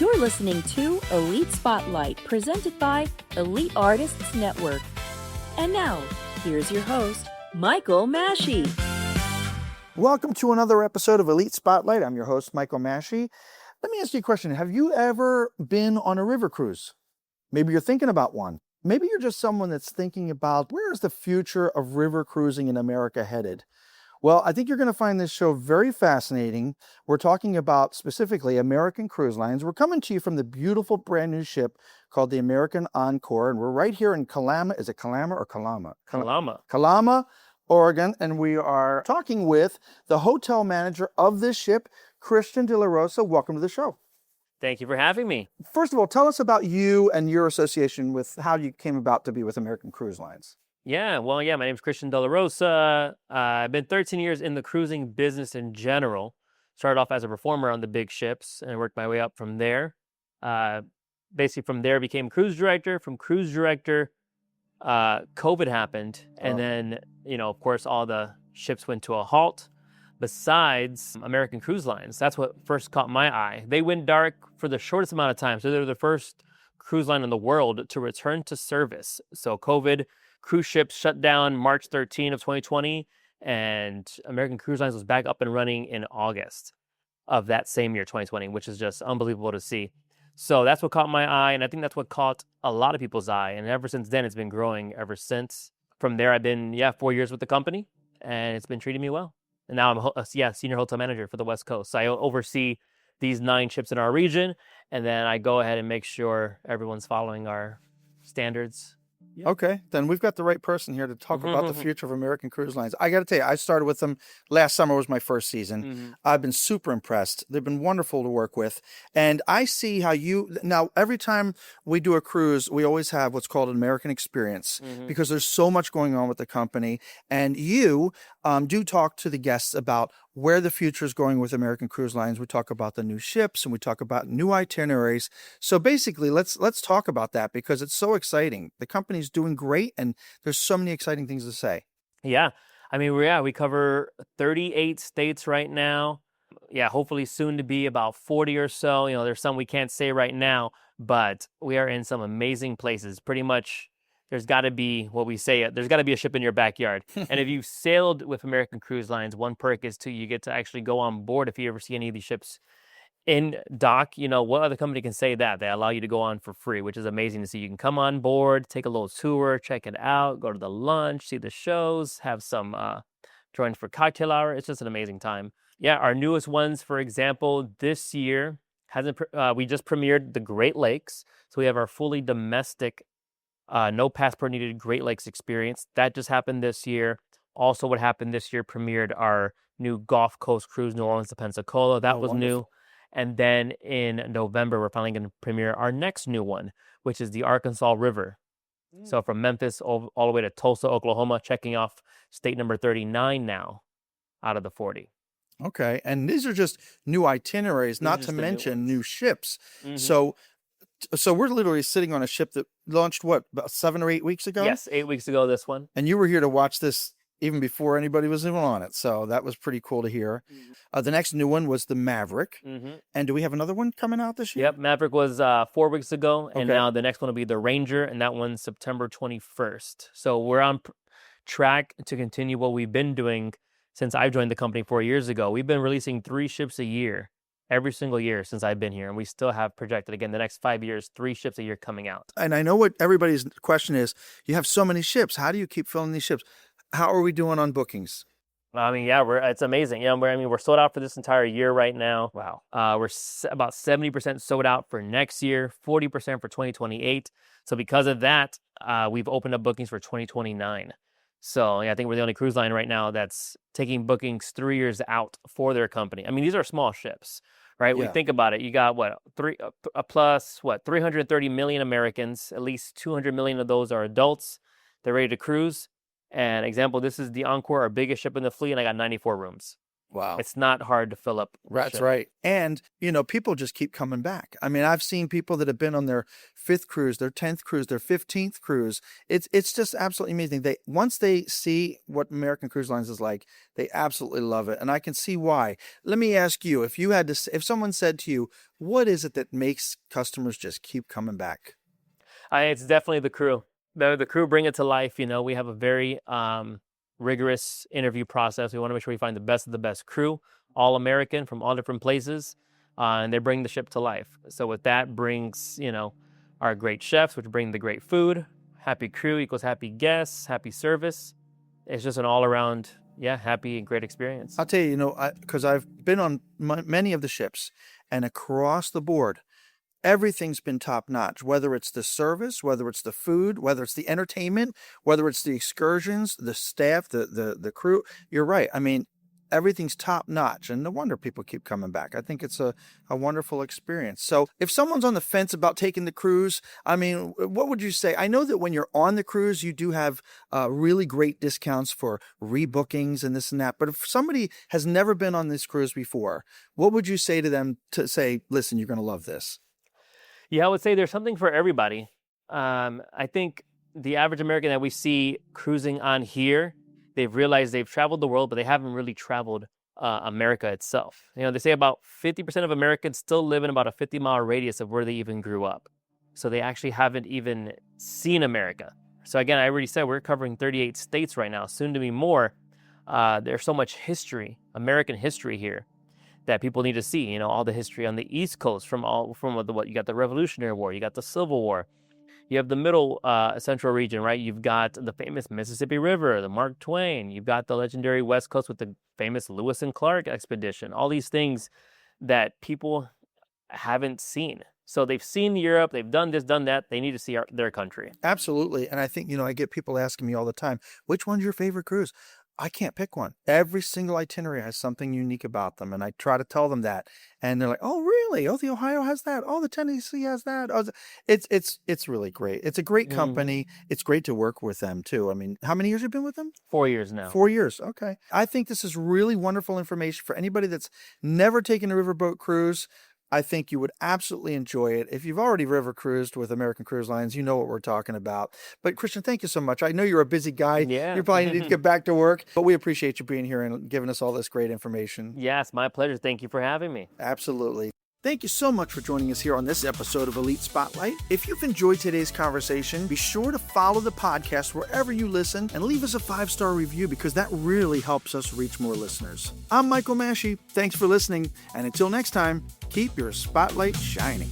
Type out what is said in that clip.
You're listening to Elite Spotlight, presented by Elite Artists Network. And now, here's your host, Michael Masci. Welcome to another episode of Elite Spotlight. I'm your host, Michael Masci. Let me ask you a question. Have you ever been on a river cruise? Maybe you're thinking about one. Maybe you're just someone that's thinking about where is the future of river cruising in America headed? Well, I think you're going to find this show very fascinating. We're talking about specifically American Cruise Lines. We're coming to you from the beautiful brand new ship called the American Encore, and we're right here in Kalama. Is it Kalama or Kalama? Kalama, Oregon, and we are talking with the hotel manager of this ship, Christian De La Rosa. Welcome to the show. Thank you for having me. First of all, tell us about you and your association with how you came about to be with American Cruise Lines. My name's Christian De La Rosa. I've been 13 years in the cruising business in general. Started off as a performer on the big ships and worked my way up from there. Basically from there became cruise director. From cruise director, COVID happened. And then, of course, all the ships went to a halt. Besides American Cruise Lines, that's what first caught my eye. They went dark for the shortest amount of time. So they were the first cruise line in the world to return to service. So COVID, cruise ships shut down March 13 of 2020, and American Cruise Lines was back up and running in August of that same year, 2020, which is just unbelievable to see. So that's what caught my eye, and I think that's what caught a lot of people's eye. And ever since then, it's been growing ever since. From there, I've been, 4 years with the company, and it's been treating me well. And now I'm a senior hotel manager for the West Coast. So I oversee these 9 ships in our region, and then I go ahead and make sure everyone's following our standards. Yep. Okay, then we've got the right person here to talk about the future of American Cruise Lines. I got to tell you, I started with them last summer was my first season. I've been super impressed. They've been wonderful to work with. And I see how now every time we do a cruise, we always have what's called an American experience because there's so much going on with the company. And you do talk to the guests about where the future is going with American Cruise Lines. We talk about the new ships and we talk about new itineraries. So basically, let's talk about that because it's so exciting. The company's doing great and there's so many exciting things to say. Yeah. I mean, we cover 38 states right now. Yeah, hopefully soon to be about 40 or so. There's some we can't say right now, but we are in some amazing places. Pretty much there's got to be there's got to be a ship in your backyard. And if you've sailed with American Cruise Lines, one perk is you get to actually go on board if you ever see any of these ships in dock. What other company can say that? They allow you to go on for free, which is amazing to see. You can come on board, take a little tour, check it out, go to the lunch, see the shows, have some join for cocktail hour. It's just an amazing time. Yeah, our newest ones, for example, this year we just premiered the Great Lakes. So we have our fully domestic no passport needed Great Lakes experience. That just happened this year. Also, what happened this year premiered our new Gulf Coast cruise, New Orleans to Pensacola. That was wonderful. New. And then in November, we're finally going to premiere our next new one, which is the Arkansas River. So from Memphis all the way to Tulsa, Oklahoma, checking off state number 39 now out of the 40. Okay. And these are just new itineraries, not to mention new ships. So we're literally sitting on a ship that launched, about 7 or 8 weeks ago? Yes, 8 weeks ago, this one. And you were here to watch this even before anybody was even on it. So that was pretty cool to hear. The next new one was the Maverick. And do we have another one coming out this year? Yep, Maverick was 4 weeks ago. And now the next one will be the Ranger, and that one's September 21st. So we're on track to continue what we've been doing since I joined the company 4 years ago. We've been releasing 3 ships a year. Every single year since I've been here. And we still have projected, again, the next 5 years, 3 ships a year coming out. And I know what everybody's question is. You have so many ships. How do you keep filling these ships? How are we doing on bookings? I mean, it's amazing. We're sold out for this entire year right now. Wow. We're about 70% sold out for next year, 40% for 2028. So because of that, we've opened up bookings for 2029. So I think we're the only cruise line right now that's taking bookings 3 years out for their company. I mean, these are small ships, right? We think about it. You got 330 million Americans. At least 200 million of those are adults. They're ready to cruise. And example, this is the Encore, our biggest ship in the fleet, and I got 94 rooms. Wow. It's not hard to fill up. a That's ship. right. And, people just keep coming back. I mean, I've seen people that have been on their 5th cruise, their 10th cruise, their 15th cruise. It's just absolutely amazing. Once they see what American Cruise Lines is like, they absolutely love it. And I can see why. Let me ask you, if someone said to you, what is it that makes customers just keep coming back? It's definitely the crew. The crew bring it to life. We have a very rigorous interview process. We want to make sure we find the best of the best crew, all American from all different places, and they bring the ship to life. So with that brings, our great chefs, which bring the great food. Happy crew equals happy guests, happy service. It's just an all-around, happy and great experience. I'll tell you, because I've been on many of the ships, and across the board, everything's been top notch, whether it's the service, whether it's the food, whether it's the entertainment, whether it's the excursions, the staff, the crew. You're right. I mean, everything's top notch, and no wonder people keep coming back. I think it's a wonderful experience. So if someone's on the fence about taking the cruise, I mean, what would you say? I know that when you're on the cruise, you do have really great discounts for rebookings and this and that. But if somebody has never been on this cruise before, what would you say to them to say, listen, you're going to love this? Yeah, I would say there's something for everybody. I think the average American that we see cruising on here, they've realized they've traveled the world, but they haven't really traveled America itself. They say about 50% of Americans still live in about a 50-mile radius of where they even grew up. So they actually haven't even seen America. So again, I already said we're covering 38 states right now, soon to be more. There's so much history, American history here, that people need to see. All the history on the East Coast from what you got the Revolutionary War, you got the Civil War, you have the middle central region, right? You've got the famous Mississippi River, the Mark Twain, you've got the legendary West Coast with the famous Lewis and Clark expedition, all these things that people haven't seen. So they've seen Europe, they've done this, done that, they need to see their country. Absolutely. And I think, I get people asking me all the time, which one's your favorite cruise? I can't pick one. Every single itinerary has something unique about them. And I try to tell them that. And they're like, oh, really? Oh, the Ohio has that. Oh, the Tennessee has that. Oh, it's really great. It's a great company. It's great to work with them, too. I mean, how many years have you been with them? 4 years now. 4 years. Okay. I think this is really wonderful information for anybody that's never taken a riverboat cruise. I think you would absolutely enjoy it. If you've already river cruised with American Cruise Lines, you know what we're talking about. But Christian, thank you so much. I know you're a busy guy. Yeah. You probably need to get back to work, but we appreciate you being here and giving us all this great information. Yes, my pleasure. Thank you for having me. Absolutely. Thank you so much for joining us here on this episode of Elite Spotlight. If you've enjoyed today's conversation, be sure to follow the podcast wherever you listen and leave us a 5-star review because that really helps us reach more listeners. I'm Michael Masci. Thanks for listening. And until next time, keep your spotlight shining.